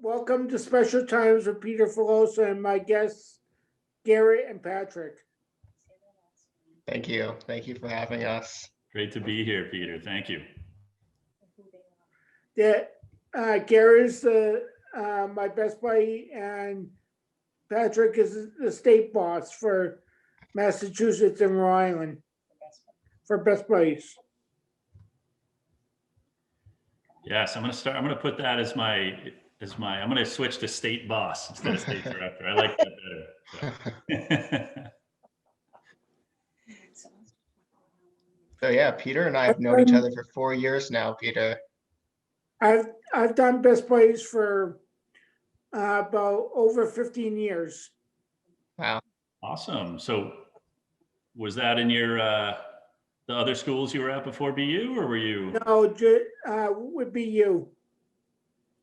Welcome to Special Times with Peter Filosa and my guests, Garrett and Patrick. Thank you. Thank you for having us. Great to be here, Peter. Thank you. Garrett is my best buddy, and Patrick is the state boss for Massachusetts and Rhode Island for Best Buddies. Yes, I'm going to put that as my, I'm going to switch to state boss instead of state director. I like that better. So yeah, Peter and I have known each other for 4 years now, Peter. I've done Best Buddies for about over 15 years. Wow. Awesome. So was that in your, the other schools you were at before BU, or were you? No, would be you.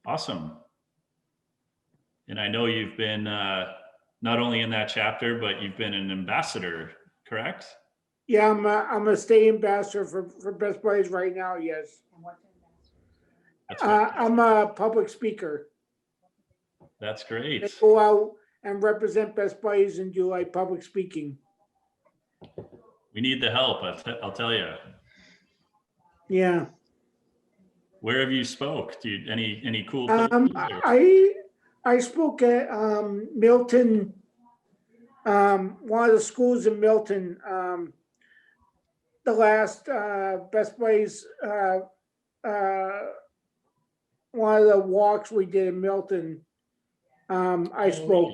Awesome. And I know you've been not only in that chapter, but you've been an ambassador, correct? Yeah, I'm a state ambassador for Best Buddies right now, yes. I'm a public speaker. That's great. I go out and represent Best Buddies and do like public speaking. We need the help, I'll tell you. Yeah. Where have you spoke? Do you any cool places? I spoke at Milton, one of the schools in Milton. The last Best Buddies, one of the walks we did in Milton. I spoke.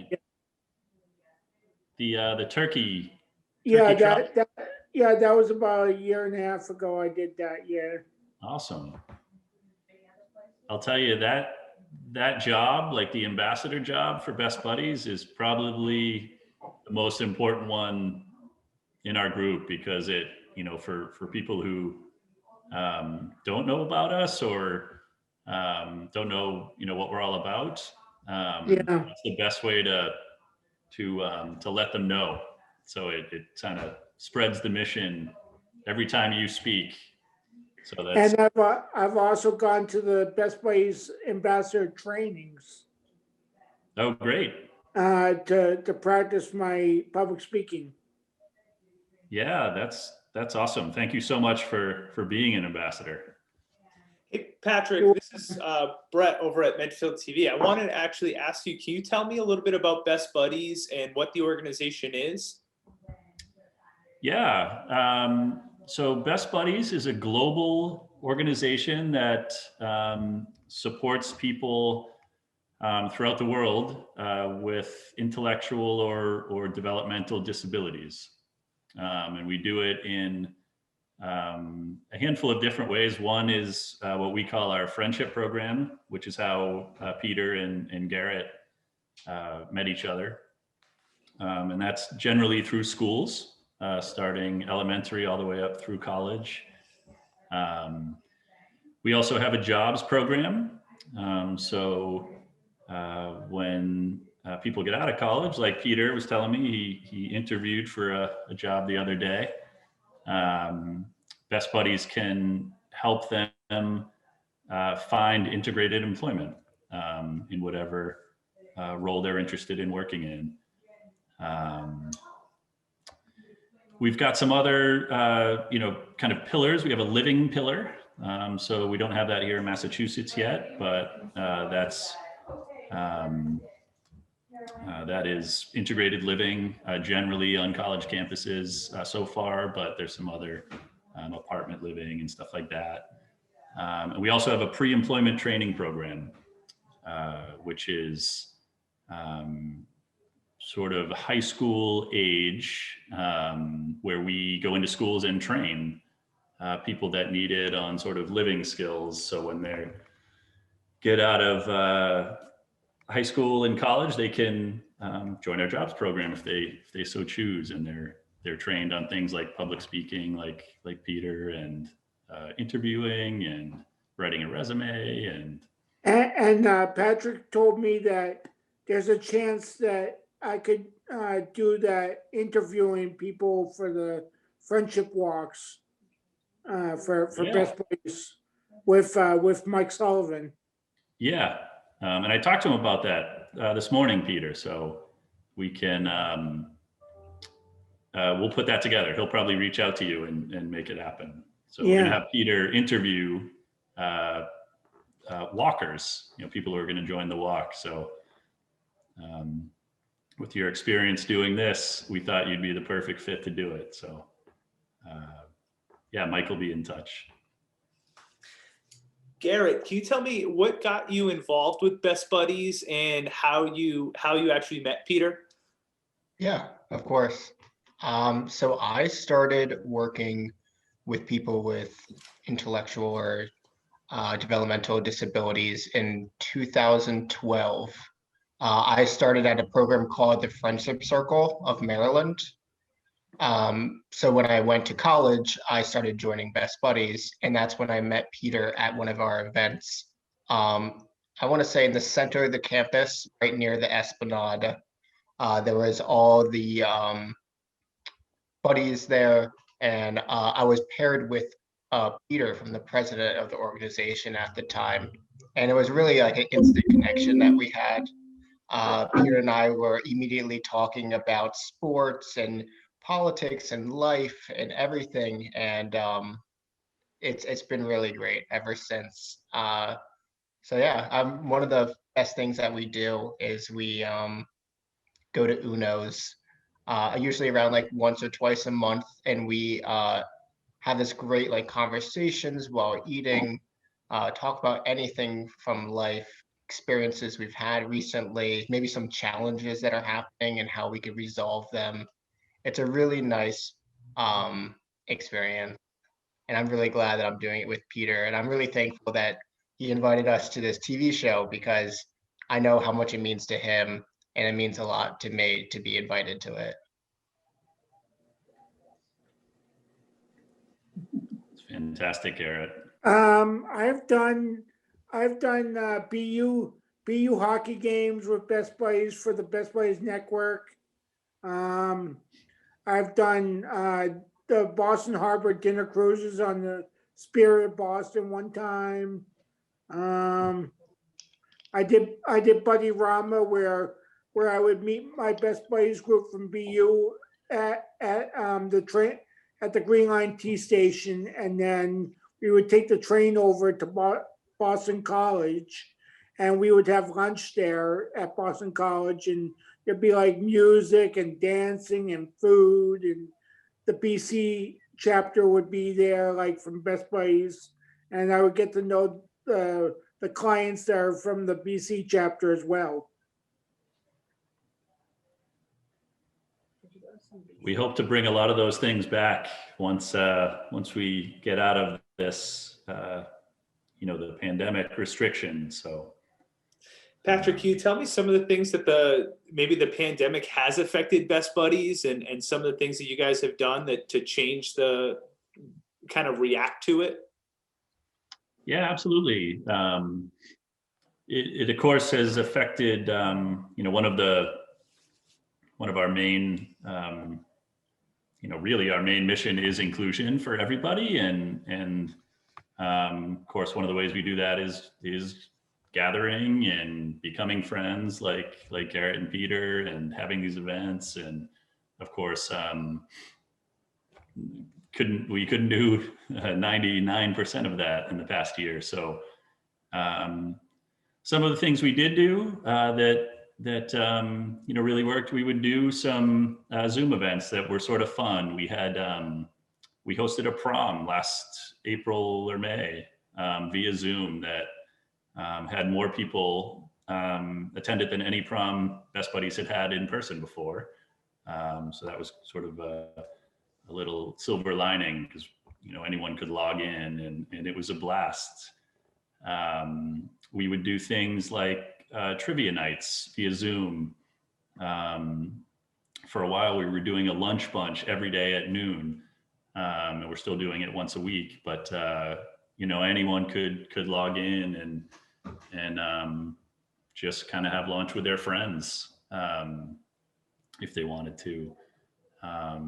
The turkey. Yeah, that was about a year and a half ago. I did that. Yeah. Awesome. I'll tell you that job, like the ambassador job for Best Buddies, is probably the most important one in our group, because it, for people who don't know about us or don't know, what we're all about. It's the best way to let them know. So it kind of spreads the mission every time you speak. So that's, and I've also gone to the Best Buddies ambassador trainings. Oh, great. To practice my public speaking. Yeah, that's awesome. Thank you so much for being an ambassador. Hey, Patrick, this is Brett over at Medfield TV. I wanted to actually ask you, can you tell me a little bit about Best Buddies and what the organization is? Yeah, so Best Buddies is a global organization that supports people throughout the world with intellectual or developmental disabilities. And we do it in a handful of different ways. One is what we call our friendship program, which is how Peter and Garrett met each other. And that's generally through schools, starting elementary all the way up through college. We also have a jobs program. So when people get out of college, like Peter was telling me, he interviewed for a job the other day. Best Buddies can help them find integrated employment in whatever role they're interested in working in. We've got some other, kind of pillars. We have a living pillar. So we don't have that here in Massachusetts yet, but that is integrated living generally on college campuses so far, but there's some other apartment living and stuff like that. And we also have a pre-employment training program, which is sort of high school age, where we go into schools and train people that need it on sort of living skills. So when they get out of high school and college, they can join our jobs program if they so choose, and they're trained on things like public speaking, like Peter, and interviewing and writing a resume. And Patrick told me that there's a chance that I could do that, interviewing people for the friendship walks for Best Buddies with Mike Sullivan. Yeah, And I talked to him about that this morning, Peter. So we can, we'll put that together. He'll probably reach out to you and make it happen. So we're Yeah. gonna have Peter interview walkers, people who are gonna join the walk. So with your experience doing this, we thought you'd be the perfect fit to do it. So yeah, Mike will be in touch. Garrett, can you tell me what got you involved with Best Buddies and how you actually met Peter? Yeah, of course. So I started working with people with intellectual or developmental disabilities in 2012. I started at a program called the Friendship Circle of Maryland. So when I went to college, I started joining Best Buddies, and that's when I met Peter at one of our events. I want to say in the center of the campus, right near the Esplanade. There was all the buddies there, and I was paired with Peter from the president of the organization at the time. And it was really like an instant connection that we had. Peter and I were immediately talking about sports and politics and life and everything. And it's been really great ever since. So yeah, one of the best things that we do is we go to Uno's usually around like once or twice a month, and we have this great like conversations while eating, talk about anything from life experiences we've had recently, maybe some challenges that are happening and how we could resolve them. It's a really nice experience, and I'm really glad that I'm doing it with Peter, and I'm really thankful that he invited us to this TV show because I know how much it means to him, and it means a lot to me to be invited to it. It's fantastic, Garrett. I've done BU hockey games with Best Buddies for the Best Buddies Network. I've done the Boston Harbor dinner cruises on the Spirit of Boston one time. I did Buddy Rama where I would meet my Best Buddies group from BU at the Green Line T station, and then we would take the train over to Boston College, and we would have lunch there at Boston College, and there'd be like music and dancing and food, and the BC chapter would be there, like from Best Buddies, and I would get to know the clients that are from the BC chapter as well. We hope to bring a lot of those things back once we get out of this, the pandemic restrictions. So, Patrick, can you tell me some of the things that maybe the pandemic has affected Best Buddies and some of the things that you guys have done to change the kind of react to it? Yeah, absolutely. It of course has affected, one of our main, really our main mission is inclusion for everybody. And of course, one of the ways we do that is gathering and becoming friends like Garrett and Peter and having these events. And of course, we couldn't do 99% of that in the past year. So some of the things we did do that really worked, we would do some Zoom events that were sort of fun. We had we hosted a prom last April or May via Zoom that had more people attended than any prom Best Buddies had in person before. So that was sort of a little silver lining because anyone could log in, and it was a blast. We would do things like trivia nights via Zoom. For a while, we were doing a lunch bunch every day at noon, and we're still doing it once a week. But anyone could log in and just kind of have lunch with their friends if they wanted to.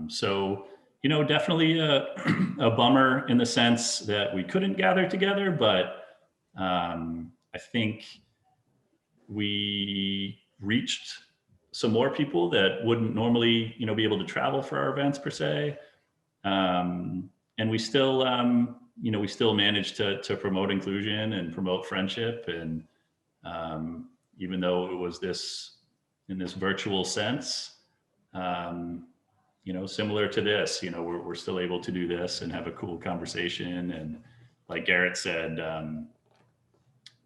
So definitely a bummer in the sense that we couldn't gather together, but I think we reached some more people that wouldn't normally, be able to travel for our events per se. And we still, we still managed to promote inclusion and promote friendship. And even though it was in this virtual sense, similar to this, we're still able to do this and have a cool conversation. And like Garrett said,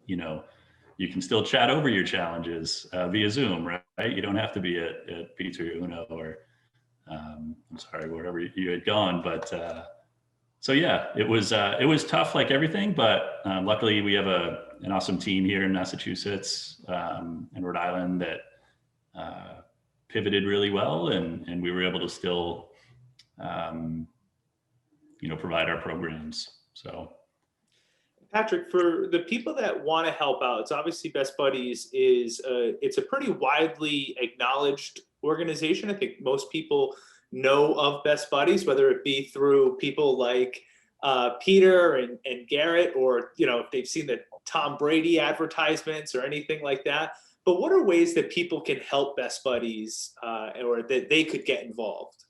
you can still chat over your challenges via Zoom, right? You don't have to be at Pizza Uno or, I'm sorry, wherever you had gone. But so yeah, it was tough like everything, but luckily we have an awesome team here in Massachusetts and Rhode Island that pivoted really well, and we were able to still, provide our programs. So. Patrick, for the people that want to help out, it's obviously Best Buddies it's a pretty widely acknowledged organization. I think most people know of Best Buddies, whether it be through people like Peter and Garrett, or if they've seen the Tom Brady advertisements or anything like that. But what are ways that people can help Best Buddies or that they could get involved?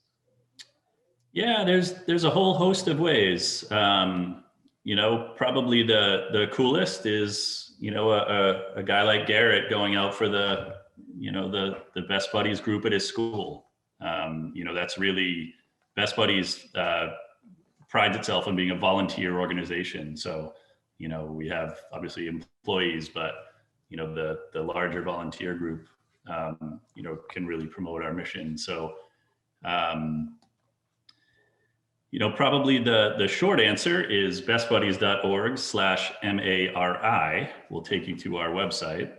Yeah, there's a whole host of ways. Probably the coolest is, a guy like Garrett going out for the Best Buddies group at his school. That's really, Best Buddies prides itself on being a volunteer organization. So, we have obviously employees, but, the larger volunteer group, can really promote our mission. So, probably the short answer is bestbuddies.org/MARI will take you to our website.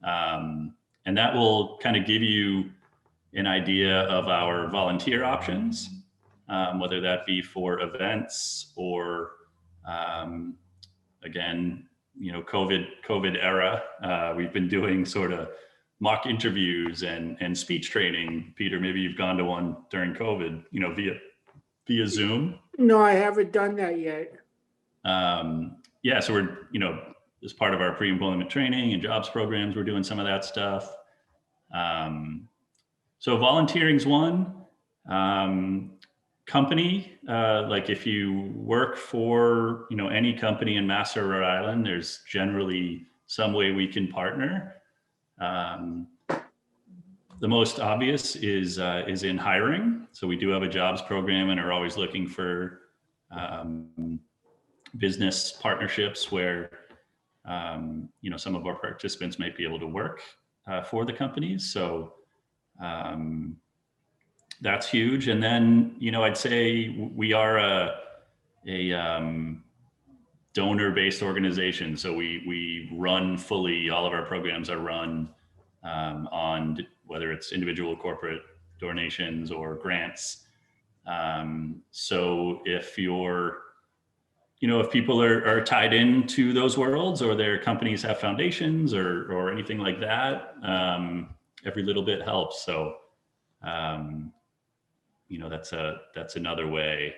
And that will kind of give you an idea of our volunteer options, whether that be for events or, again, COVID era. We've been doing sort of mock interviews and speech training. Peter, maybe you've gone to one during COVID, via Zoom. No, I haven't done that yet. Yeah, so we're, as part of our pre-employment training and jobs programs, we're doing some of that stuff. So volunteering's one. Company, like if you work for, any company in Mass or Rhode Island, there's generally some way we can partner. The most obvious is in hiring. So we do have a jobs program and are always looking for business partnerships where some of our participants might be able to work for the companies. So that's huge. And then I'd say we are a donor-based organization. So we run fully. All of our programs are run on whether it's individual corporate donations or grants. So if if people are tied into those worlds, or their companies have foundations or anything like that, every little bit helps. So, that's another way.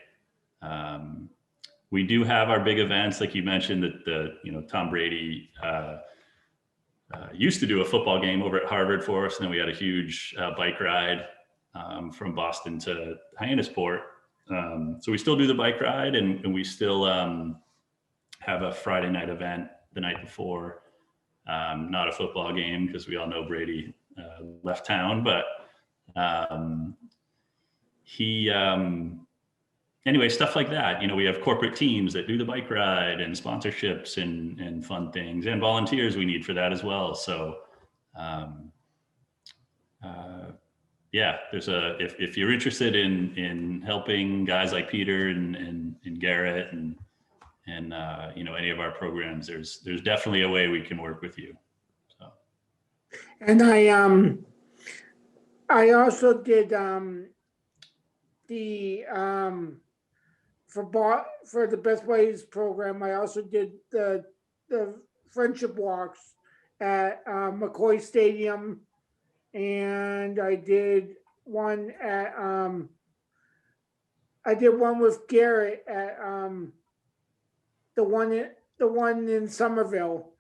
We do have our big events, like you mentioned, that Tom Brady used to do a football game over at Harvard for us, and then we had a huge bike ride from Boston to Hyannisport. So we still do the bike ride, and we still have a Friday night event the night before. Not a football game because we all know Brady left town, but anyway, stuff like that. We have corporate teams that do the bike ride and sponsorships and fun things, and volunteers we need for that as well. So yeah, there's if you're interested in helping guys like Peter and Garrett and any of our programs, there's definitely a way we can work with you. So. And I also did for the Best Buddies program, I also did the friendship walks at McCoy Stadium, and I did one with Garrett at the one in Somerville.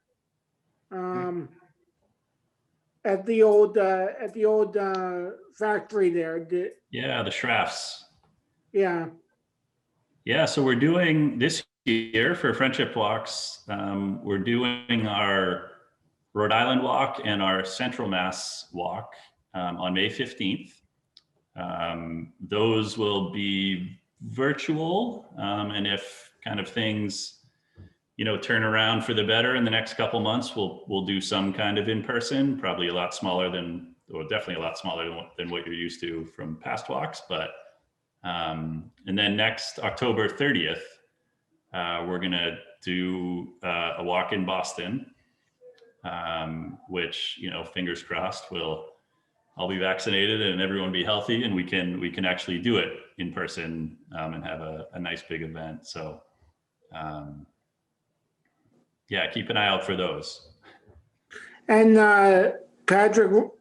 at the old factory there. Yeah, the Schrafts. Yeah. Yeah, so we're doing this year for Friendship Walks, we're doing our Rhode Island walk and our Central Mass walk on May 15th. Those will be virtual, and if kind of things, turn around for the better in the next couple months, we'll do some kind of in person, probably a lot smaller than, or definitely a lot smaller than what you're used to from past walks. But and then next October 30th, we're gonna do a walk in Boston, which, fingers crossed, I'll be vaccinated and everyone be healthy, and we can actually do it in person, and have a nice big event. So yeah, keep an eye out for those. And Patrick,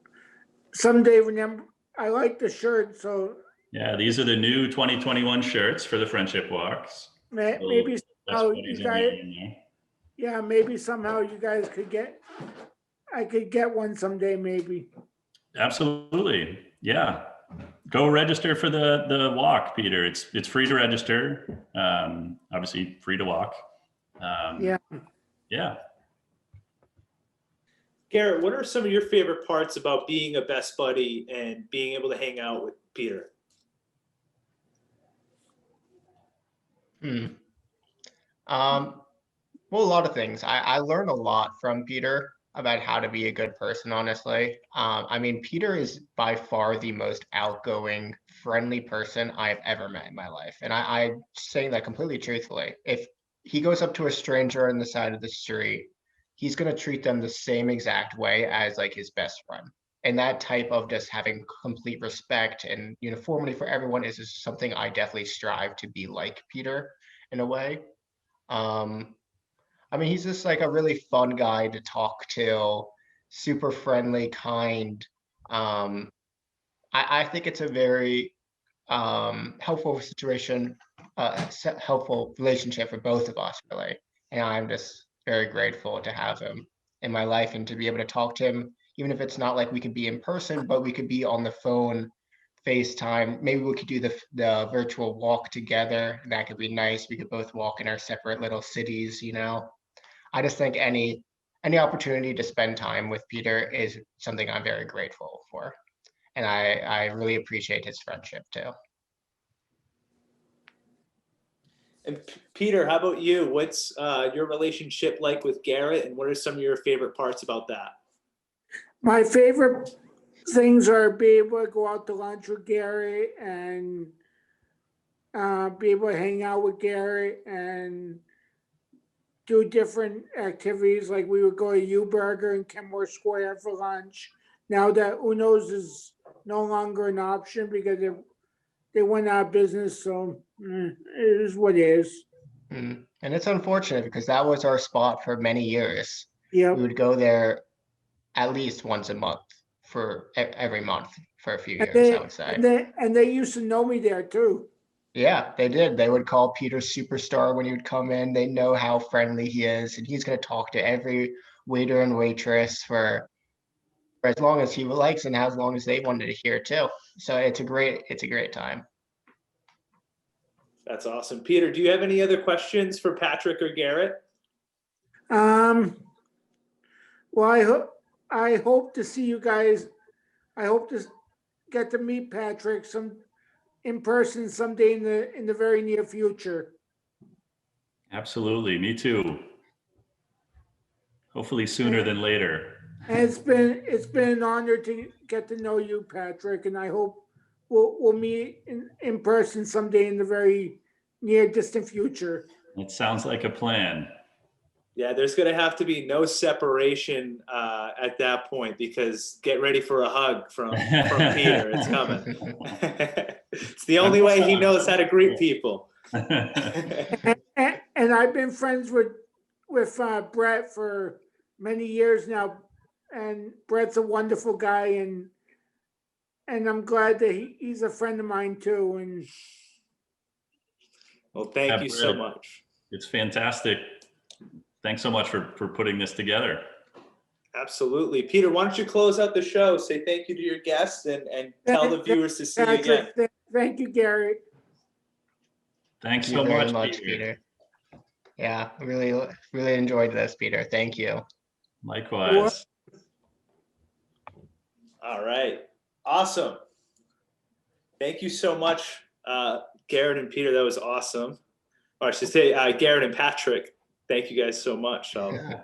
someday remember, I like the shirt, so Yeah, these are the new 2021 shirts for the Friendship Walks. maybe somehow you guys, there. yeah, maybe somehow you guys I could get one someday, maybe. Absolutely, yeah. Go register for the walk, Peter. It's free to register. Obviously, free to walk. Yeah. Yeah. Garrett, what are some of your favorite parts about being a best buddy and being able to hang out with Peter? Well, a lot of things. I learned a lot from Peter about how to be a good person, honestly. I mean, Peter is by far the most outgoing, friendly person I've ever met in my life. And I'm saying that completely truthfully. If he goes up to a stranger on the side of the street, he's going to treat them the same exact way as like his best friend. And that type of just having complete respect and uniformity for everyone is just something I definitely strive to be like Peter in a way. I mean, he's just like a really fun guy to talk to, super friendly, kind. I think it's a very helpful situation, helpful relationship for both of us, really. And I'm just very grateful to have him in my life and to be able to talk to him, even if it's not like we could be in person, but we could be on the phone, FaceTime. Maybe we could do the virtual walk together. That could be nice. We could both walk in our separate little cities, I just think any opportunity to spend time with Peter is something I'm very grateful for. And I really appreciate his friendship too. And Peter, how about you? What's your relationship like with Garrett, and what are some of your favorite parts about that? My favorite things are be able to go out to lunch with Garrett and be able to hang out with Garrett and do different activities. Like we would go to U-Burger in Kenmore Square for lunch. Now that Uno's is no longer an option because they went out of business, so it is what it is. And it's unfortunate because that was our spot for many years. Yeah. We would go there at least once a month for every month for a few years, I would say. And they used to know me there too. Yeah, they did. They would call Peter Superstar when he would come in. They know how friendly he is, and he's going to talk to every waiter and waitress for as long as he likes and as long as they wanted to hear too. So it's a great time. That's awesome. Peter, do you have any other questions for Patrick or Garrett? Well, I hope to see you guys. I hope to get to meet Patrick in person someday in the very near future. Absolutely, me too. Hopefully sooner than later. And it's been an honor to get to know you, Patrick, and I hope we'll meet in person someday in the very near distant future. It sounds like a plan. Yeah, there's going to have to be no separation at that point, because get ready for a hug from Peter. It's coming. It's the only way he knows how to greet people. And I've been friends with Brett for many years now, and Brett's a wonderful guy, and I'm glad that he's a friend of mine too. And well, thank you so much. It's fantastic. Thanks so much for putting this together. Absolutely. Peter, why don't you close out the show? Say thank you to your guests and tell the viewers to see you again. Patrick, thank you, Garrett. Thanks Thank you so very much, much, Peter. Peter. Yeah, really enjoyed this, Peter. Thank you. Likewise. All right. Awesome. Thank you so much, Garrett and Peter. That was awesome. Or I should say, Garrett and Patrick. Thank you guys so much. Yeah.